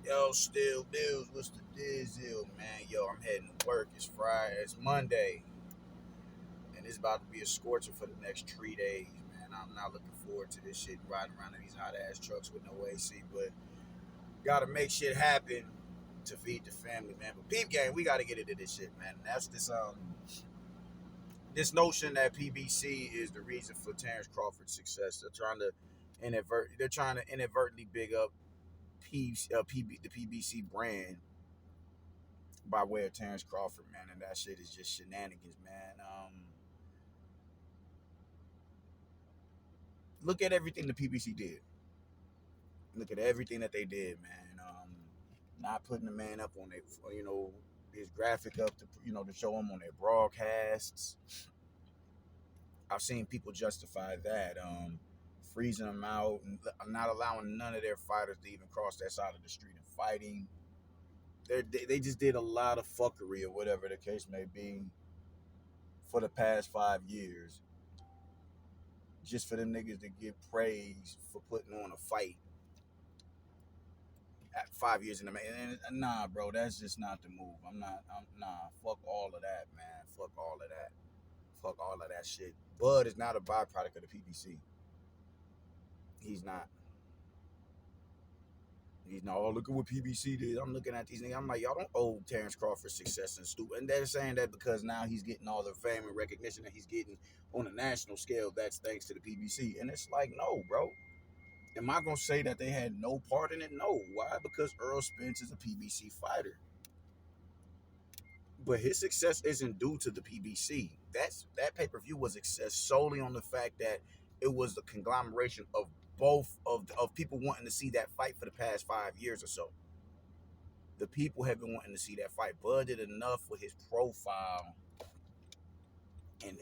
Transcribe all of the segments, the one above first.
Yo, still bills. What's the deal, man? Yo, I'm heading to work. It's Friday. It's Monday, and it's about to be a scorcher for the next 3 days, man. I'm not looking forward to this shit. Riding around in these hot ass trucks with no AC, but gotta make shit happen to feed the family, man. But peep game, we gotta get into this shit, man. That's this notion that PBC is the reason for Terrence Crawford's success. They're trying to inadvertently big up the PBC brand by way of Terrence Crawford, man, and that shit is just shenanigans, man. Look at everything the PBC did. Look at everything that they did, man. Not putting the man up on his graphic up to to show him on their broadcasts. I've seen people justify that, freezing them out and not allowing none of their fighters to even cross that side of the street and fighting. They just did a lot of fuckery or whatever the case may be for the past 5 years, just for them niggas to get praise for putting on a fight at 5 years in the making. And nah, bro, that's just not the move. Nah. Fuck all of that, man. Fuck all of that. Fuck all of that shit. Bud is not a byproduct of the PBC. He's not. He's not. Oh, look at what PBC did. I'm looking at these niggas. I'm like, y'all don't owe Terrence Crawford success and stupid. And they're saying that because now he's getting all the fame and recognition that he's getting on a national scale. That's thanks to the PBC. And it's like, no, bro. Am I gonna say that they had no part in it? No. Why? Because Earl Spence is a PBC fighter. But his success isn't due to the PBC. That pay per view was a success solely on the fact that it was the conglomeration of both of people wanting to see that fight for the past 5 years or so. The people have been wanting to see that fight. Bud did enough with his profile, and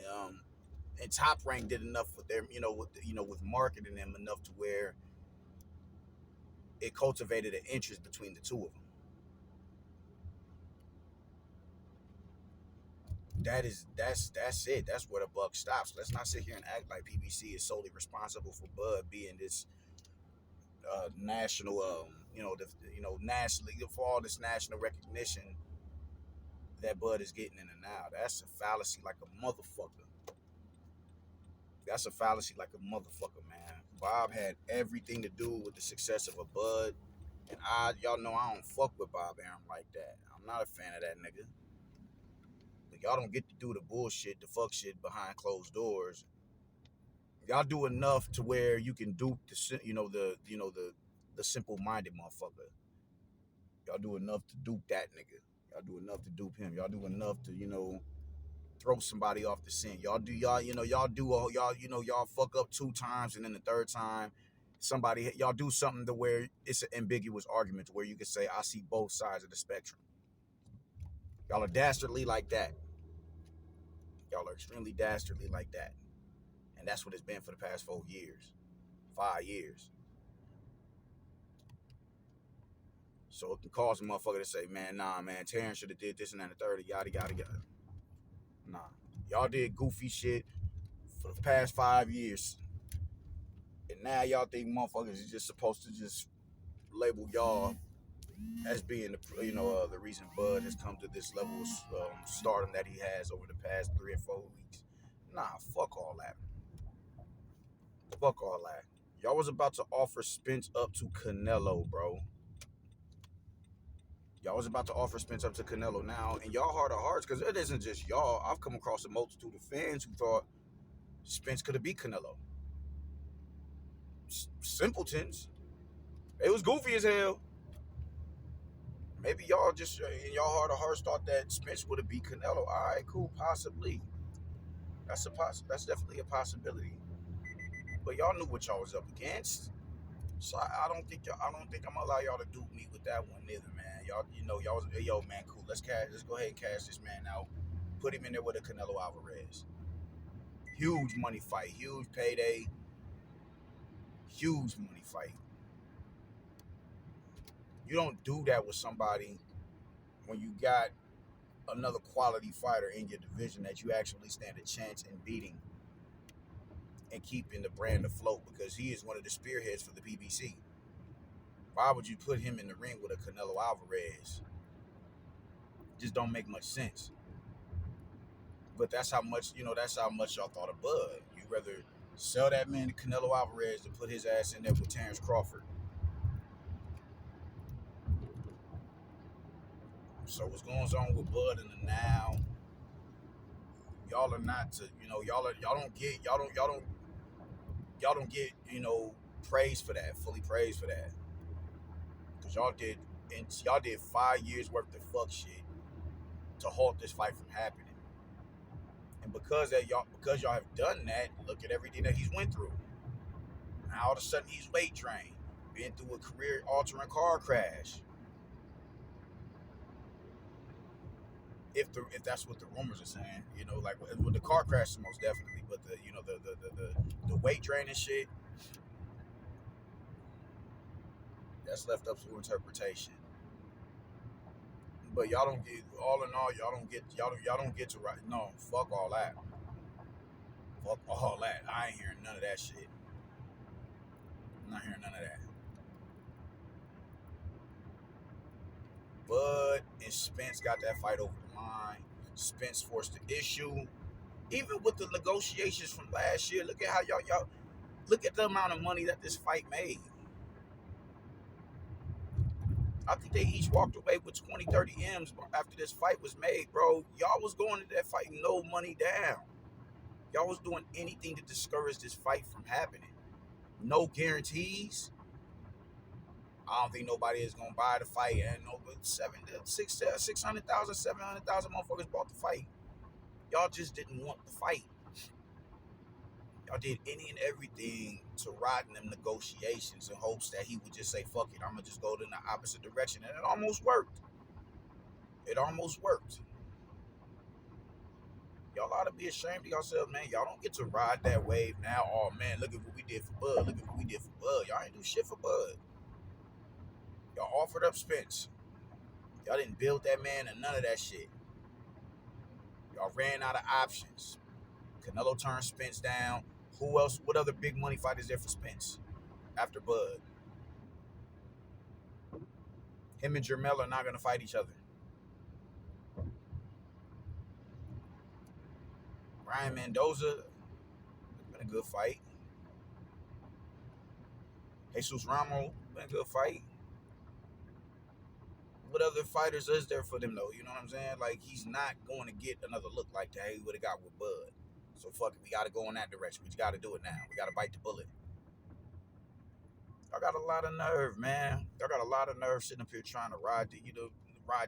Top Rank did enough with their with marketing them enough to where it cultivated an interest between the two of them. That's it. That's where the buck stops. Let's not sit here and act like PBC is solely responsible for Bud being this national, nationally for all this national recognition that Bud is getting in and now. That's a fallacy like a motherfucker. That's a fallacy like a motherfucker, man. Bob had everything to do with the success of a Bud, and y'all know I don't fuck with Bob Arum like that. I'm not a fan of that nigga. But y'all don't get to do the bullshit, the fuck shit behind closed doors. Y'all do enough to where you can dupe the simple minded motherfucker. Y'all do enough to dupe that nigga. Y'all do enough to dupe him. Y'all do enough to throw somebody off the scent. Y'all fuck up 2 times, and then the third time y'all do something to where it's an ambiguous argument to where you can say I see both sides of the spectrum. Y'all are dastardly like that. Y'all are extremely dastardly like that. And that's what it's been for the past 4 years, 5 years. So it can cause a motherfucker to say, man, nah, man, Terrence should have did this and that and the third, yada, yada, yada. Nah. Y'all did goofy shit for the past 5 years. And now y'all think motherfuckers is just supposed to just label y'all as being the reason Bud has come to this level of stardom that he has over the past 3 or 4 weeks. Nah, fuck all that. Fuck all that. Y'all was about to offer Spence up to Canelo, bro. Y'all was about to offer Spence up to Canelo now, and y'all heart of hearts, because it isn't just y'all. I've come across a multitude of fans who thought Spence could have beat Canelo. Simpletons. It was goofy as hell. Maybe y'all just in y'all heart of hearts thought that Spence would have beat Canelo. All right, cool, possibly. That's definitely a possibility. But y'all knew what y'all was up against. So I don't think I'm gonna allow y'all to dupe me with that one neither, man. Y'all was, hey, yo, man, cool. Let's go ahead and cash this man out. Put him in there with a Canelo Alvarez. Huge money fight, huge payday, huge money fight. You don't do that with somebody when you got another quality fighter in your division that you actually stand a chance in beating and keeping the brand afloat, because he is one of the spearheads for the PBC. Why would you put him in the ring with a Canelo Alvarez? Just don't make much sense. But that's how much, that's how much y'all thought of Bud. You rather sell that man to Canelo Alvarez than put his ass in there with Terrence Crawford. So what's going on with Bud in the now? Y'all are not to, y'all don't get, praise for that, fully praise for that. Cause y'all did 5 years worth of fuck shit to halt this fight from happening. And because y'all have done that, look at everything that he's went through. Now all of a sudden he's weight trained, been through a career altering car crash. If that's what the rumors are saying, like with the car crash, most definitely. But the weight training shit, that's left up to interpretation. But y'all don't get all in all. Y'all don't get to right. No, fuck all that. Fuck all that. I ain't hearing none of that shit. I'm not hearing none of that. Bud and Spence got that fight over the line. Spence forced the issue. Even with the negotiations from last year, look at how y'all look at the amount of money that this fight made. I think they each walked away with 20, 30 M's after this fight was made, bro. Y'all was going to that fight no money down. Y'all was doing anything to discourage this fight from happening. No guarantees. I don't think nobody is gonna buy the fight, and no, but 600,000, 700,000 motherfuckers bought the fight. Y'all just didn't want the fight. Y'all did any and everything to ride in them negotiations in hopes that he would just say, fuck it, I'm gonna just go in the opposite direction. And it almost worked. It almost worked. Y'all ought to be ashamed of yourselves, man. Y'all don't get to ride that wave now. Oh man, look at what we did for Bud. Look at what we did for Bud. Y'all ain't do shit for Bud. Y'all offered up Spence. Y'all didn't build that man and none of that shit. Y'all ran out of options. Canelo turned Spence down. Who else? What other big money fight is there for Spence after Bud? Him and Jermell are not going to fight each other. Brian Mendoza, been a good fight. Jesus Ramos, been a good fight. What other fighters is there for them though? You know what I'm saying? Like he's not going to get another look like that he would have got with Bud. So fuck it, we got to go in that direction. We got to do it now. We got to bite the bullet. I got a lot of nerve, man. I got a lot of nerve sitting up here trying to ride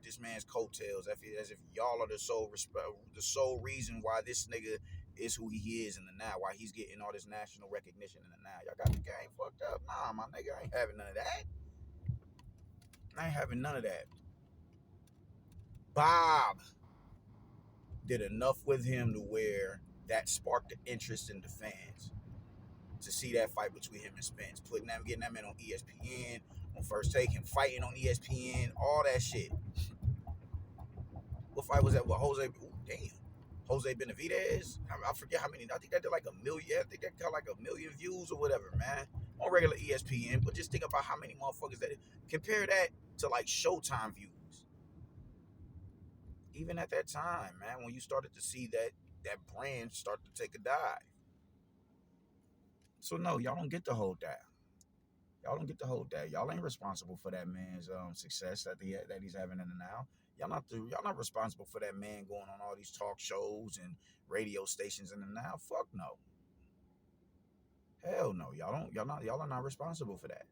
this man's coattails as if y'all are the sole reason why this nigga is who he is in the now, why he's getting all this national recognition in the now. Y'all got the game fucked up. Nah, my nigga, I ain't having none of that. I ain't having none of that. Bob did enough with him to where that sparked the interest in the fans to see that fight between him and Spence, getting that man on ESPN, on First Take, him fighting on ESPN, all that shit. What fight was that? What Jose? Ooh, damn, Jose Benavidez. I forget how many. I think that did like 1 million. I think that got like 1 million views or whatever, man, on regular ESPN. But just think about how many motherfuckers that compare that to like Showtime views. Even at that time, man, when you started to see that brand start to take a dive. So no, y'all don't get to hold that. Y'all don't get to hold that. Y'all ain't responsible for that man's success that he's having in the now. Y'all not responsible for that man going on all these talk shows and radio stations in the now. Fuck no. Hell no. Y'all are not responsible for that.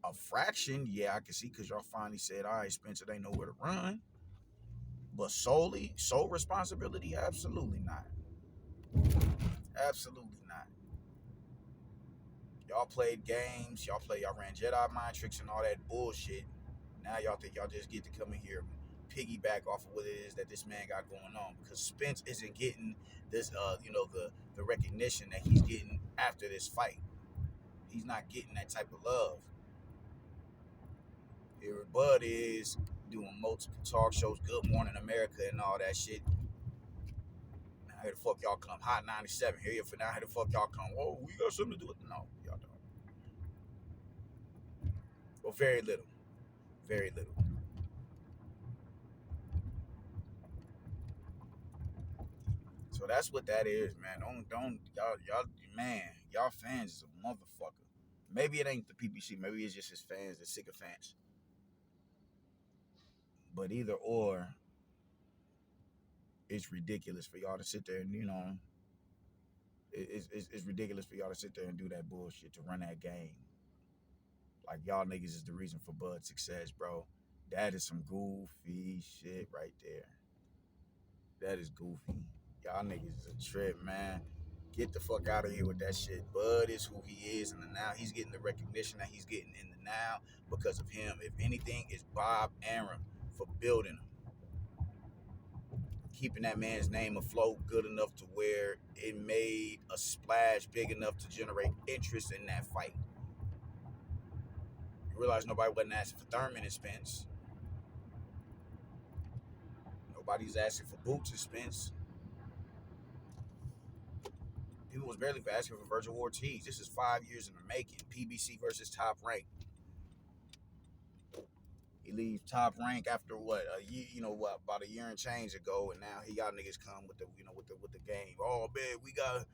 A fraction, yeah, I can see because y'all finally said, all right, Spencer, they know where to run. But sole responsibility, absolutely not. Absolutely not. Y'all played games. Y'all ran Jedi mind tricks and all that bullshit. Now y'all think y'all just get to come in here and piggyback off of what it is that this man got going on, because Spence isn't getting this, the recognition that he's getting after this fight. He's not getting that type of love. Here, Bud is doing multiple talk shows, Good Morning America and all that shit. Now here the fuck y'all come, Hot 97. Here for now, here the fuck y'all come. Whoa, we got something to do with it. No, y'all don't. Or very little. Very little. So that's what that is, man. Don't y'all man, y'all fans is a motherfucker. Maybe it ain't the PBC, maybe it's just his fans, the sicker fans. But either or, it's ridiculous for y'all to sit there and it's ridiculous for y'all to sit there and do that bullshit to run that game. Like y'all niggas is the reason for Bud's success, bro. That is some goofy shit right there. That is goofy. Y'all niggas is a trip, man. Get the fuck out of here with that shit. Bud is who he is in the now. He's getting the recognition that he's getting in the now because of him. If anything, it's Bob Arum for building him, keeping that man's name afloat good enough to where it made a splash big enough to generate interest in that fight. You realize nobody wasn't asking for Thurman and Spence. Nobody's asking for Boots and Spence. People was barely asking for Virgil Ortiz. This is 5 years in the making. PBC versus Top Rank. He leaves Top Rank after what a year, about a year and change ago, and now he got niggas come with the game. Oh man, we got.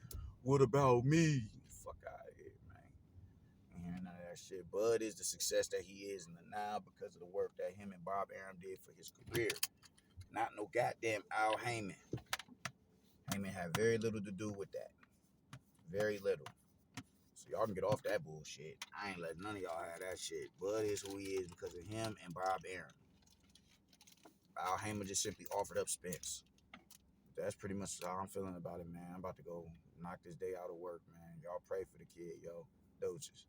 What about me? Fuck out of here, man. And none of that shit. Bud is the success that he is in the now because of the work that him and Bob Arum did for his career. Not no goddamn Al Heyman. Heyman had very little to do with that. Very little. So y'all can get off that bullshit. I ain't letting none of y'all have that shit. Bud is who he is because of him and Bob Arum. Al Heyman just simply offered up Spence. That's pretty much how I'm feeling about it, man. I'm about to go knock this day out of work, man. Y'all pray for the kid, yo. Doses.